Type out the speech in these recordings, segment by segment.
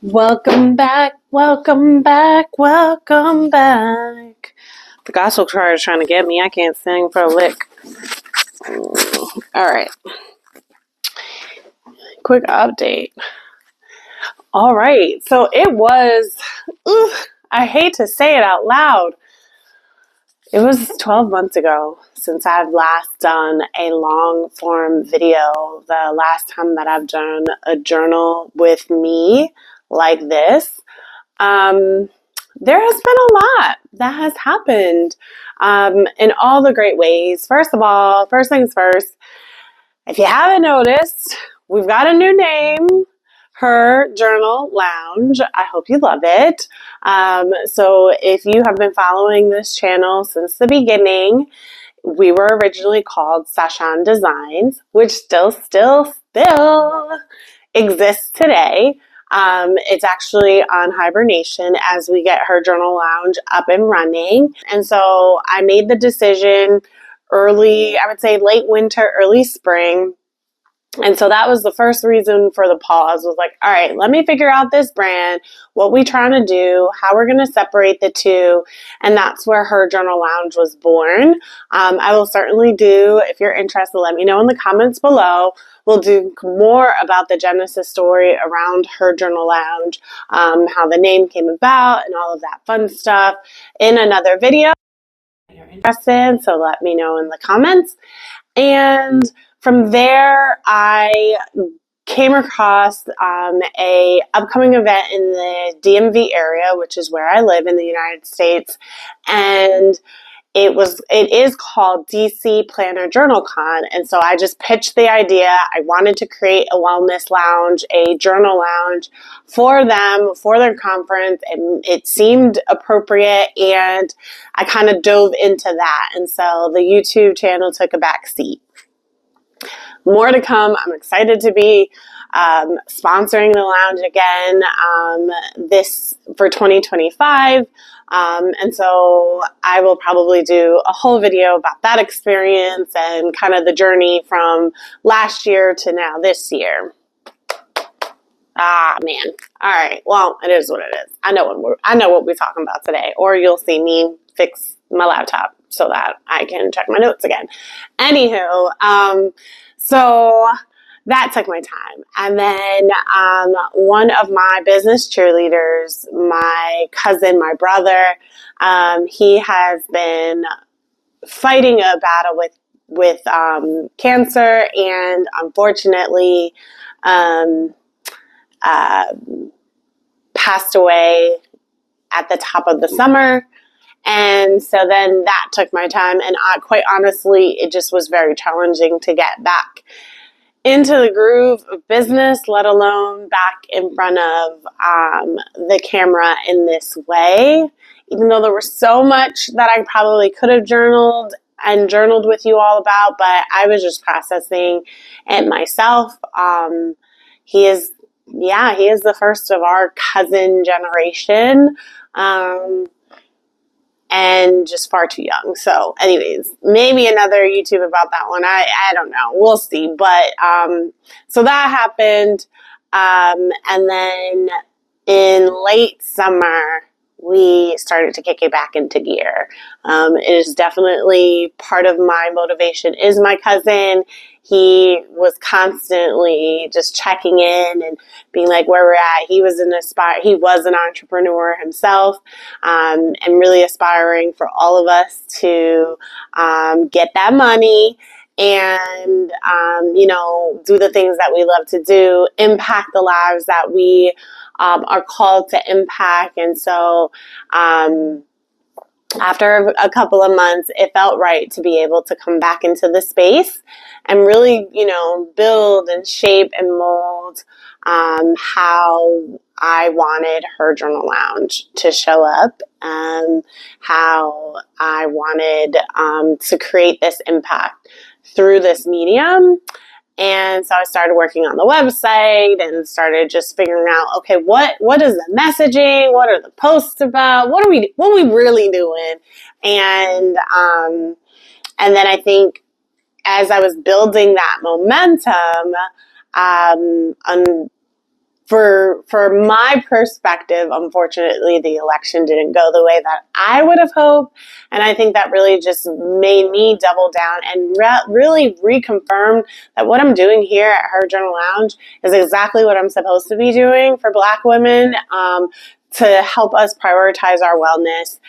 Welcome back, welcome back, welcome back. The gospel choir is trying to get me. I can't sing for a lick. All right. Quick update. All right. So it was, I hate to say it out loud. It was 12 months ago since I've last done a long form video. The last time that I've done a journal with me like this. There has been a lot that has happened in all the great ways. First of all, first things first, if you haven't noticed, we've got a new name, Her Journal Lounge. I hope you love it. So if you have been following this channel since the beginning, we were originally called Sashan Designs, which still exists today. It's actually on hibernation as we get Her Journal Lounge up and running. And so I made the decision early, I would say late winter, early spring. And so that was the first reason for the pause, was like, all right, let me figure out this brand, what we trying to do, how we're going to separate the two. And that's where Her Journal Lounge was born. I will certainly do, if you're interested, let me know in the comments below. We'll do more about the genesis story around Her Journal Lounge, how the name came about and all of that fun stuff in another video. If you're interested, so let me know in the comments. And from there, I came across a upcoming event in the DMV area, which is where I live in the United States, and it is called DC Planner Journal Con. And so I just pitched the idea. I wanted to create a wellness lounge, a journal lounge for them, for their conference, and it seemed appropriate, and I kind of dove into that. And so the YouTube channel took a back seat. More to come. I'm excited to be sponsoring the lounge again this for 2025. And so I will probably do a whole video about that experience and kind of the journey from last year to now this year. Ah, man. All right. Well, it is what it is. I know what we're talking about today, or you'll see me fix my laptop so that I can check my notes again. Anywho, so that took my time. And then one of my business cheerleaders, my cousin, my brother, he has been fighting a battle with cancer, and unfortunately passed away at the top of the summer. And so then that took my time, and quite honestly, it just was very challenging to get back into the groove of business, let alone back in front of the camera in this way. Even though there was so much that I probably could have journaled with you all about, but I was just processing it myself. He is the first of our cousin generation. And just far too young. So anyways, maybe another YouTube about that one. I don't know. We'll see. But so that happened. And then in late summer, we started to kick it back into gear. It is definitely part of my motivation is my cousin. He was constantly just checking in and being like where we're at. He was an entrepreneur himself, and really aspiring for all of us to get that money and do the things that we love to do, impact the lives that we are called to impact. And so after a couple of months, it felt right to be able to come back into the space and really, build and shape and mold how I wanted Her Journal Lounge to show up, how I wanted to create this impact through this medium. And so I started working on the website and started just figuring out, okay, what is the messaging? What are the posts about? What are we really doing? And then I think as I was building that momentum, for my perspective, unfortunately, the election didn't go the way that I would have hoped. And I think that really just made me double down and really reconfirm that what I'm doing here at Her Journal Lounge is exactly what I'm supposed to be doing for Black women, to help us prioritize our wellness.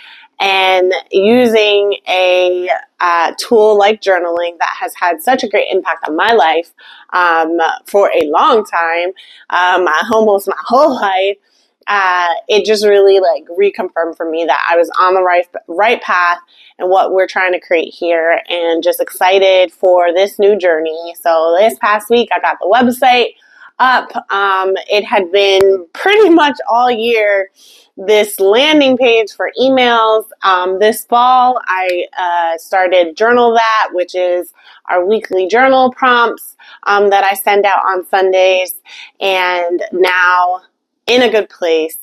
And using a tool like journaling that has had such a great impact on my life for a long time, almost my whole life, it just really like reconfirmed for me that I was on the right path and what we're trying to create here, and just excited for this new journey. So this past week, I got the website up. It had been pretty much all year this landing page for emails. This fall, I started Journal That, which is our weekly journal prompts that I send out on Sundays, and now in a good place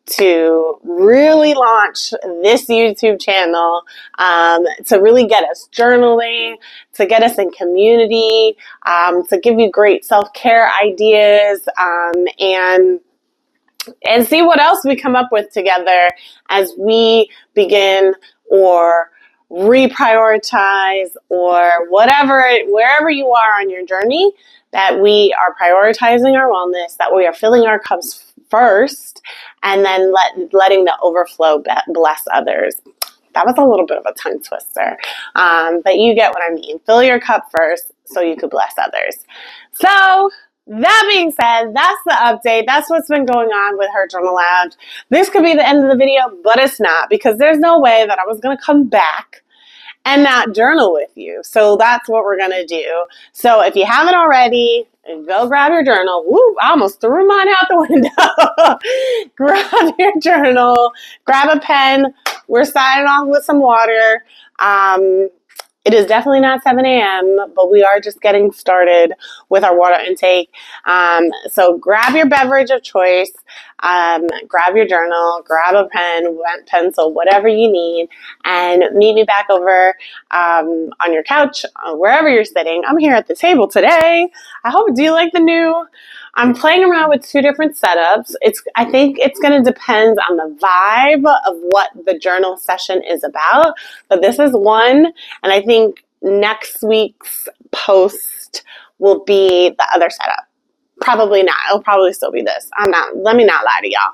to really launch this YouTube channel, to really get us journaling, to get us in community, to give you great self-care ideas, and see what else we come up with together as we begin or reprioritize or whatever, wherever you are on your journey, that we are prioritizing our wellness, that we are filling our cups first, and then letting the overflow bless others. That was a little bit of a tongue twister, but you get what I mean. Fill your cup first so you could bless others. So that being said, that's the update. That's what's been going on with Her Journal Lounge. This could be the end of the video, but it's not, because there's no way that I was going to come back and not journal with you. So that's what we're going to do. So if you haven't already, go grab your journal. Woo, I almost threw mine out the window. Grab your journal, grab a pen. We're signing off with some water. It is definitely not 7 a.m., but we are just getting started with our water intake. So grab your beverage of choice, grab your journal, grab a pen, pencil, whatever you need, and meet me back over on your couch, wherever you're sitting. I'm here at the table today. Do you like the new? I'm playing around with 2 different setups. I think it's going to depend on the vibe of what the journal session is about. But this is one, and I think next week's post will be the other setup. Probably not. It'll probably still be this. Let me not lie to y'all.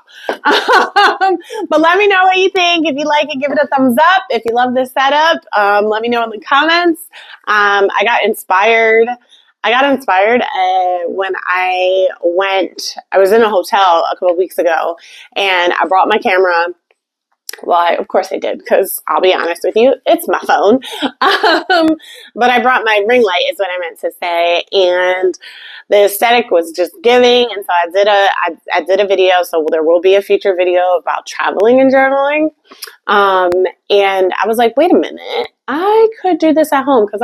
But let me know what you think. If you like it, give it a thumbs up. If you love this setup, let me know in the comments. I got inspired when I was in a hotel a couple of weeks ago, and I brought my camera. Well, of course I did, because I'll be honest with you, it's my phone. But I brought my ring light is what I meant to say. And the aesthetic was just giving. And so I did a video. So there will be a future video about traveling and journaling. And I was like, wait a minute, I could do this at home, because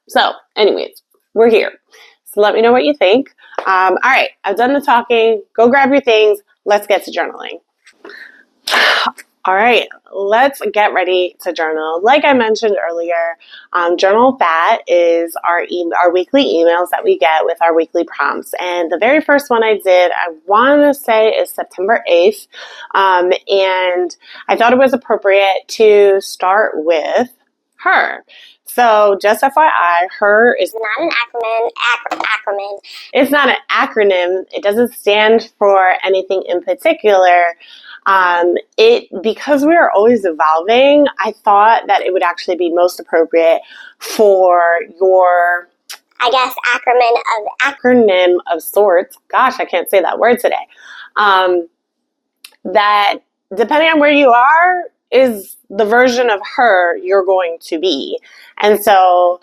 So anyways, we're here. So let me know what you think. All right, I've done the talking. Go grab your things. Let's get to journaling. All right, let's get ready to journal. Like I mentioned earlier, Journal That is our weekly emails that we get with our weekly prompts. And the very first one I did, I want to say, is September 8th. And I thought it was appropriate to start with her. So just FYI, HER is not an acronym. It's not an acronym. It doesn't stand for anything in particular. Because we are always evolving, I thought that it would actually be most appropriate for your, I guess, acronym of sorts. Gosh, I can't say that word today. That depending on where you are is the version of her you're going to be. And so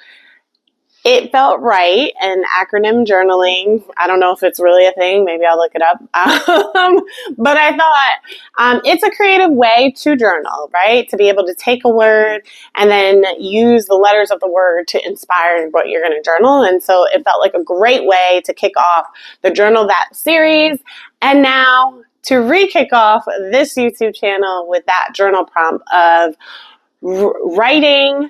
it felt right, and acronym journaling, I don't know if it's really a thing. Maybe I'll look it up. But I thought it's a creative way to journal, right? To be able to take a word and then use the letters of the word to inspire what you're going to journal. And so it felt like a great way to kick off the Journal That series. And now to re-kick off this YouTube channel with that journal prompt of writing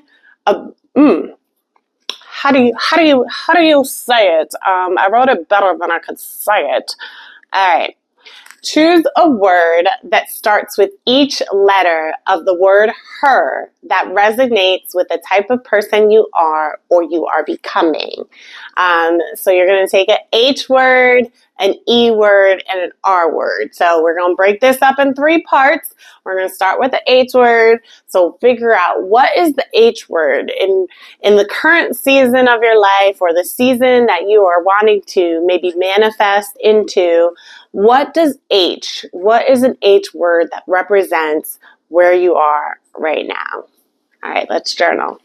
how do you say it? I wrote it better than I could say it. All right. Choose a word that starts with each letter of the word her that resonates with the type of person you are or you are becoming. So you're going to take an H word, an E word, and an R word. So we're going to break this up in 3 parts. We're going to start with the H word. So figure out, what is the H word in the current season of your life, or the season that you are wanting to maybe manifest into. What is an H word that represents where you are right now? All right, let's journal.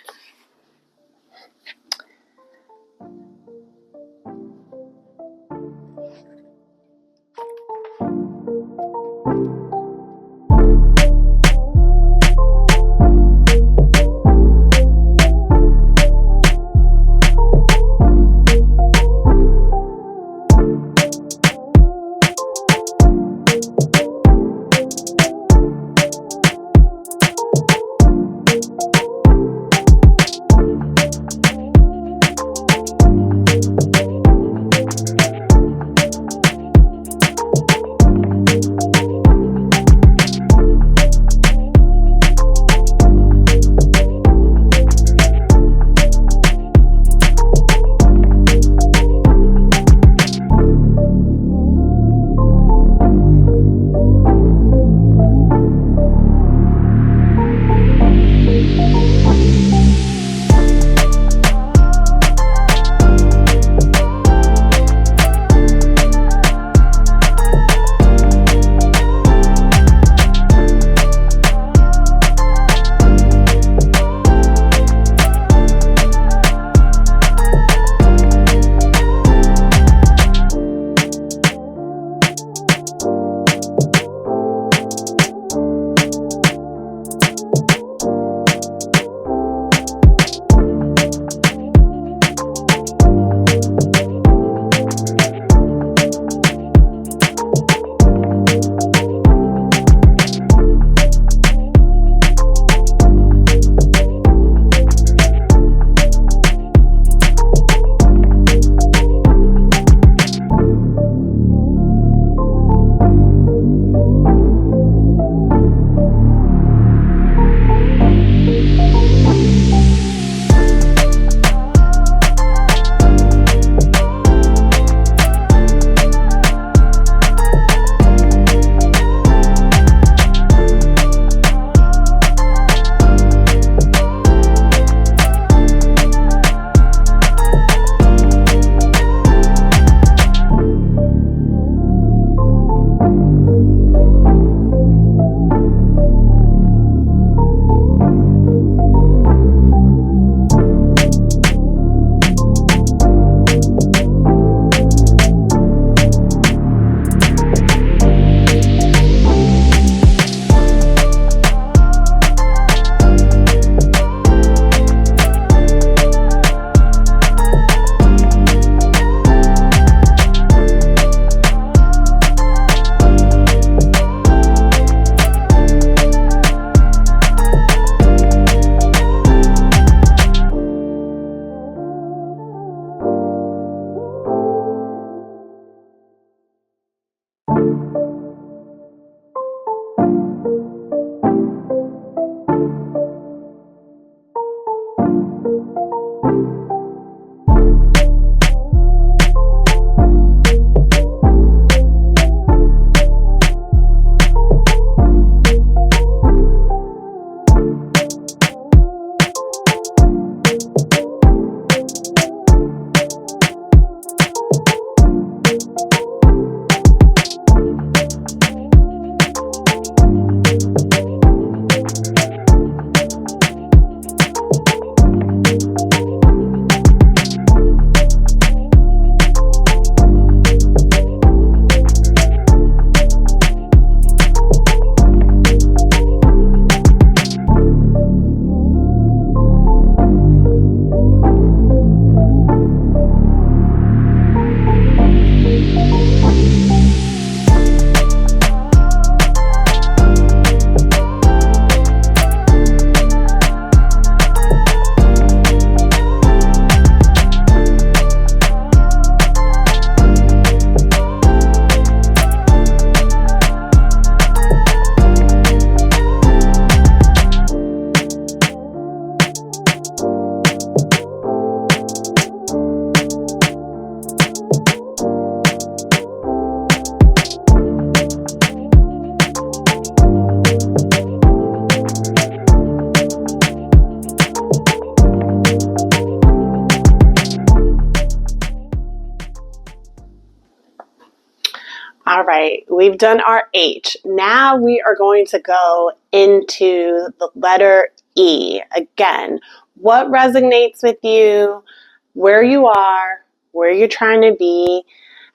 All right, we've done our H. Now we are going to go into the letter E. Again, what resonates with you, where you are, where you're trying to be.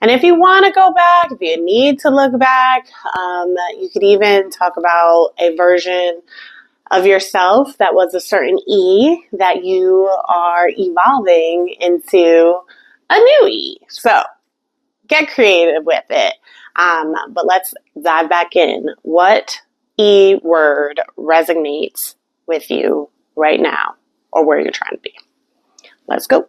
And if you want to go back, if you need to look back, you could even talk about a version of yourself that was a certain E that you are evolving into a new E. So get creative with it. But let's dive back in. What E word resonates with you right now or where you're trying to be? Let's go.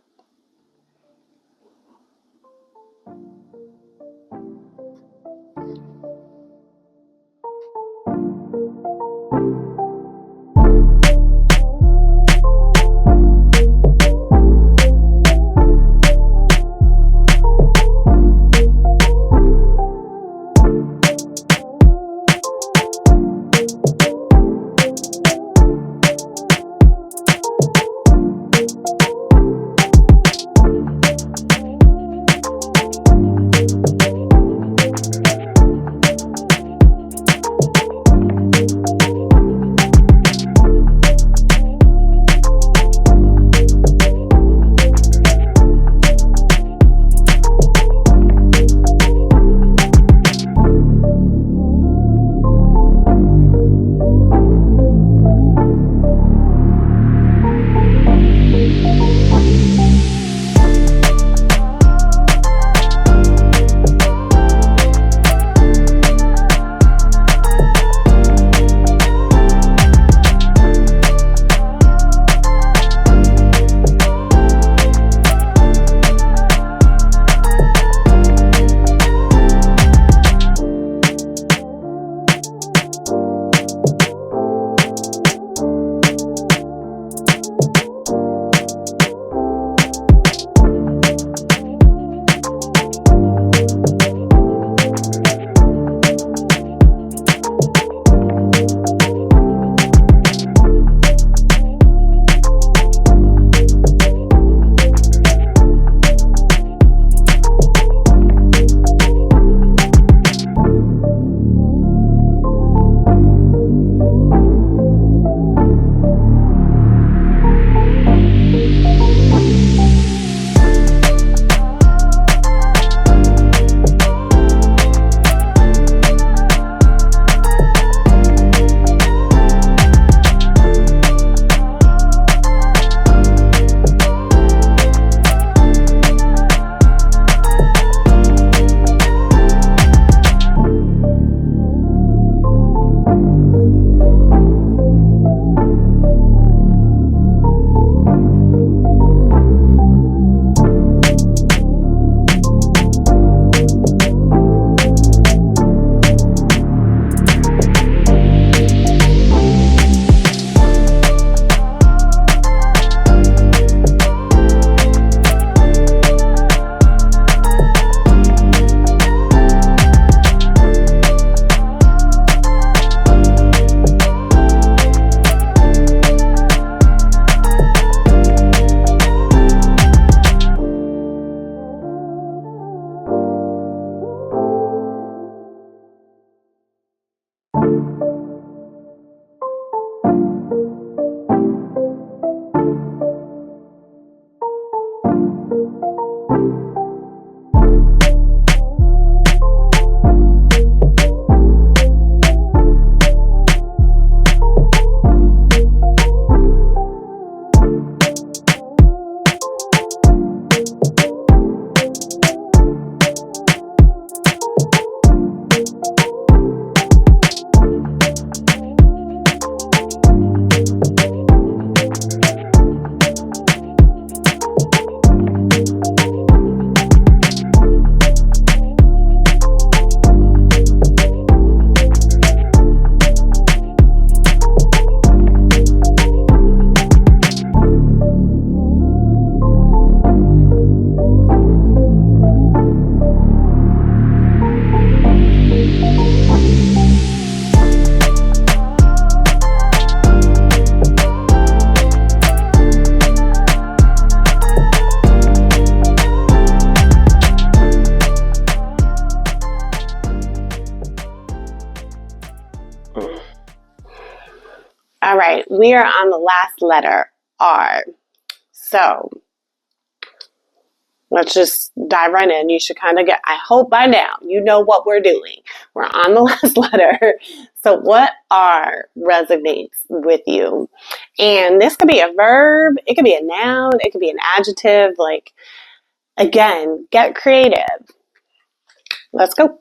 All right, we are on the last letter, R. So let's just dive right in. You should kind of get, I hope by now, you know what we're doing. We're on the last letter. So what R resonates with you? And this could be a verb, it could be a noun, it could be an adjective. Like, again, get creative. Let's go.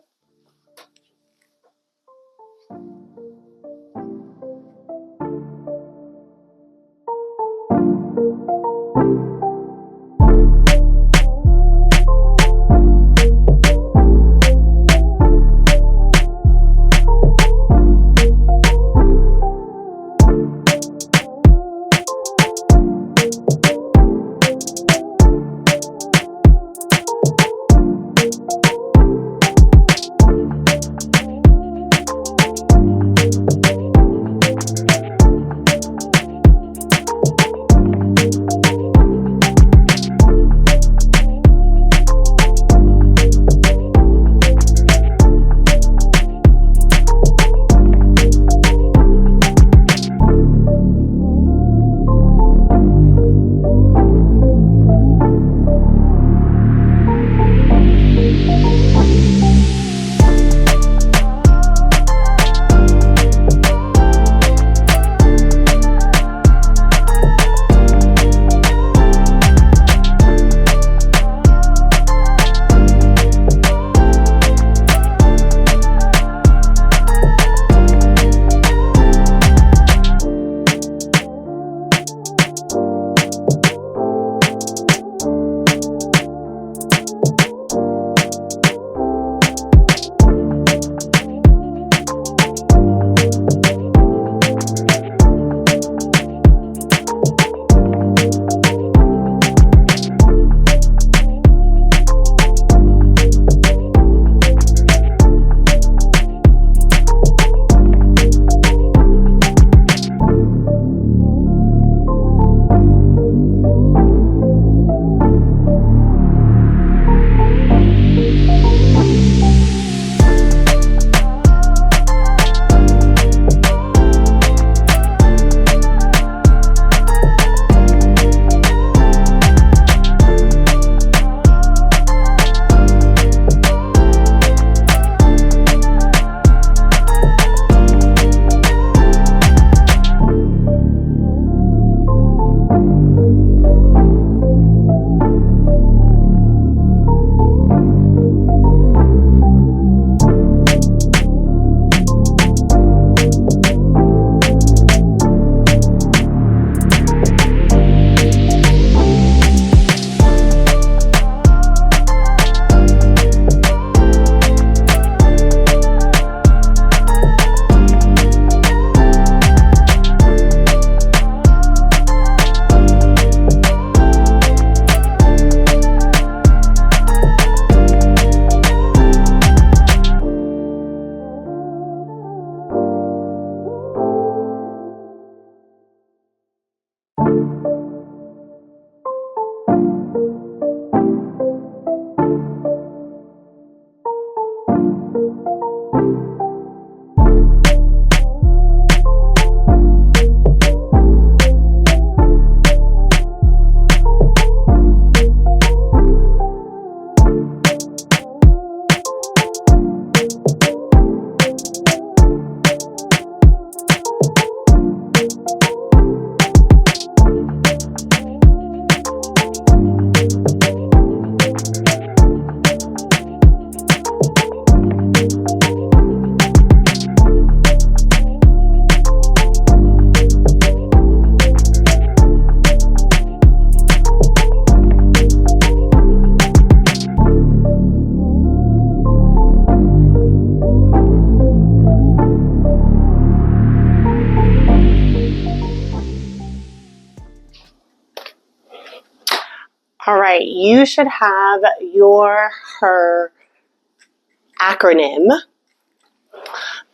All right, you should have her acronym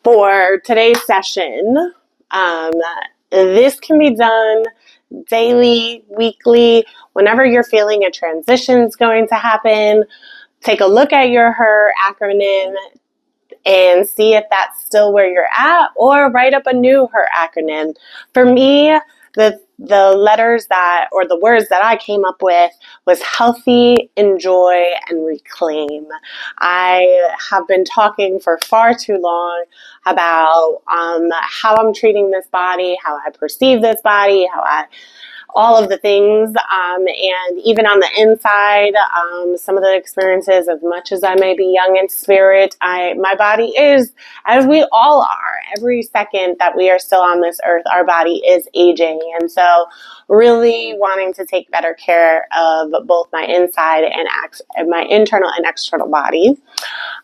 for today's session. This can be done daily, weekly, whenever you're feeling a transition is going to happen. Take a look at her acronym and see if that's still where you're at, or write up a new HER acronym. For me, the letters that, or the words that I came up with was healthy, enjoy, and reclaim. I have been talking for far too long about how I'm treating this body, how I perceive this body, all of the things, and even on the inside, some of the experiences, as much as I may be young in spirit, my body is, as we all are, every second that we are still on this earth, our body is aging. And so really wanting to take better care of both my inside and my internal and external body.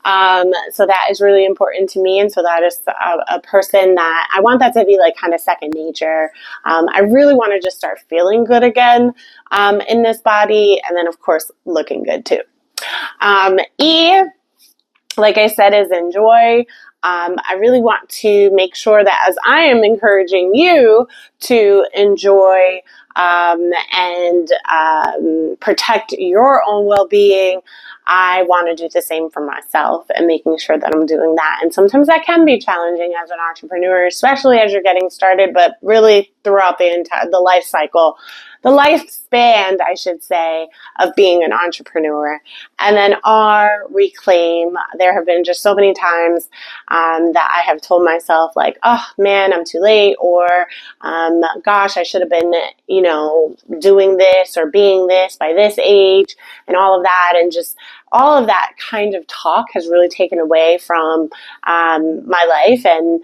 So that is really important to me. And so that is a person that I want that to be like kind of second nature. I really want to just start feeling good again in this body. And then, of course, looking good too. E, like I said, is enjoy. I really want to make sure that as I am encouraging you to enjoy and protect your own well-being, I want to do the same for myself and making sure that I'm doing that. And sometimes that can be challenging as an entrepreneur, especially as you're getting started, but really throughout the life cycle, the lifespan, I should say, of being an entrepreneur. And then R, reclaim. There have been just so many times that I have told myself like, oh man, I'm too late, or gosh, I should have been, doing this or being this by this age, and all of that. And just all of that kind of talk has really taken away from my life, and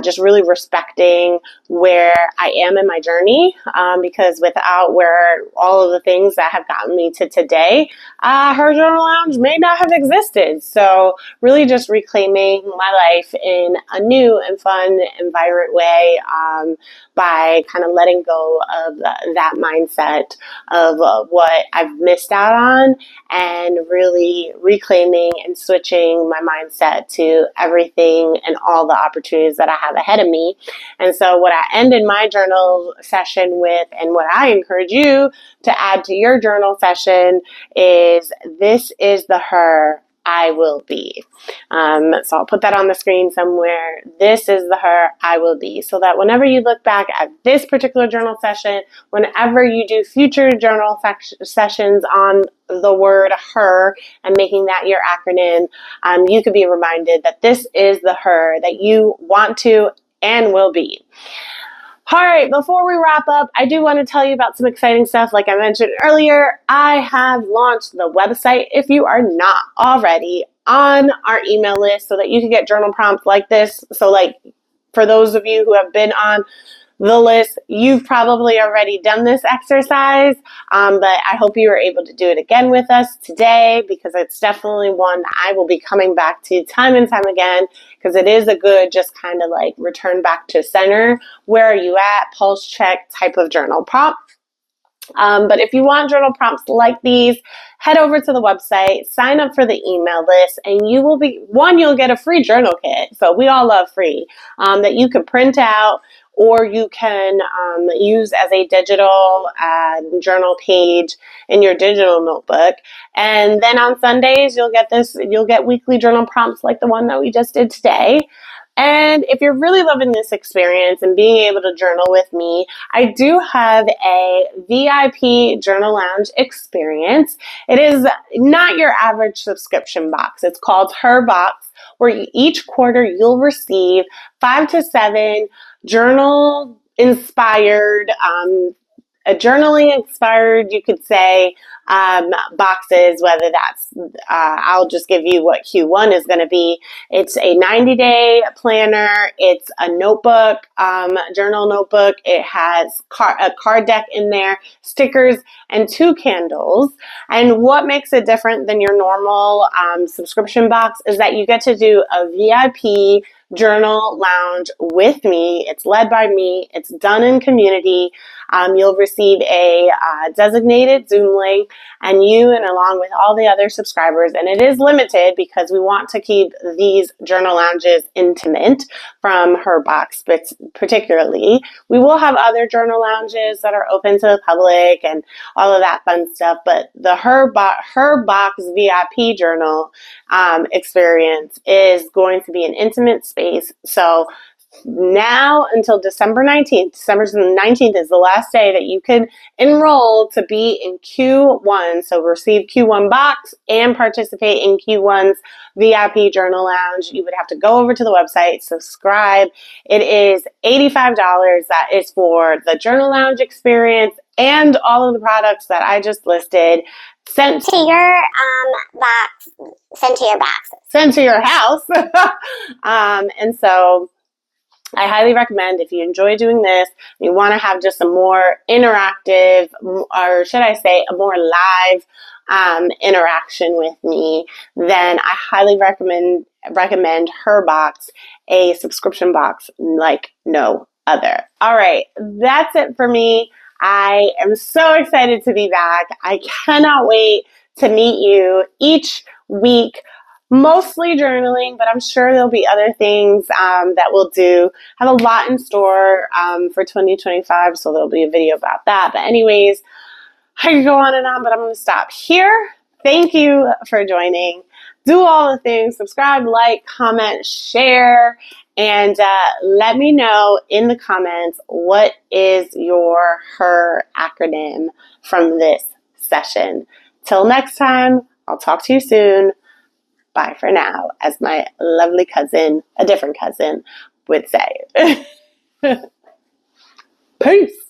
just really respecting where I am in my journey, because without where all of the things that have gotten me to today, Her Journal Lounge may not have existed. So really just reclaiming my life in a new and fun and vibrant way, by kind of letting go of that mindset of what I've missed out on, and really reclaiming and switching my mindset to everything and all the opportunities that I have ahead of me. And so what I ended my journal session with, and what I encourage you to add to your journal session, is this is the her I will be. So I'll put that on the screen somewhere. This is the her I will be. So that whenever you look back at this particular journal session, whenever you do future journal sessions on the word her and making that your acronym, you could be reminded that this is the her that you want to and will be. All right, before we wrap up, I do want to tell you about some exciting stuff. Like I mentioned earlier, I have launched the website. If you are not already on our email list, so that you can get journal prompts like this. So like for those of you who have been on the list, you've probably already done this exercise, but I hope you were able to do it again with us today, because it's definitely one that I will be coming back to time and time again, because it is a good just kind of like return back to center. Where are you at? Pulse check type of journal prompt. But if you want journal prompts like these, head over to the website, sign up for the email list, and you'll get a free journal kit. So we all love free, that you can print out, or you can use as a digital journal page in your digital notebook. And then on Sundays, you'll get weekly journal prompts like the one that we just did today. And if you're really loving this experience and being able to journal with me, I do have a VIP Journal Lounge experience. It is not your average subscription box. It's called Her Box, where each quarter you'll receive 5 to 7 journal inspired, journaling inspired, you could say, boxes, whether that's, I'll just give you what Q1 is going to be. It's a 90-day planner. It's a notebook, journal notebook. It has a card deck in there, stickers, and 2 candles. And what makes it different than your normal subscription box is that you get to do a VIP journal lounge with me. It's led by me. It's done in community. You'll receive a designated Zoom link, and along with all the other subscribers, and it is limited because we want to keep these journal lounges intimate from Her Box, but particularly we will have other journal lounges that are open to the public and all of that fun stuff. But the Her Box VIP journal experience is going to be an intimate space. So now until December 19th. December 19th is the last day that you can enroll to be in Q1. So receive Q1 box and participate in Q1's VIP Journal Lounge. You would have to go over to the website, subscribe. It is $85. That is for the Journal Lounge experience and all of the products that I just listed sent to your box, sent to your box, sent to your house. And so I highly recommend, if you enjoy doing this, you want to have just a more interactive, or should I say a more live interaction with me, then I highly recommend her box, a subscription box like no other. All right, that's it for me. I am so excited to be back. I cannot wait to meet you each week. Mostly journaling, but I'm sure there'll be other things that we'll do. I have a lot in store for 2025, so there'll be a video about that. But anyways, I could go on, but I'm going to stop here. Thank you for joining. Do all the things. Subscribe, like, comment, share, and let me know in the comments what is your HER acronym from this session. Till next time, I'll talk to you soon. Bye for now, as my lovely cousin, a different cousin, would say. Peace.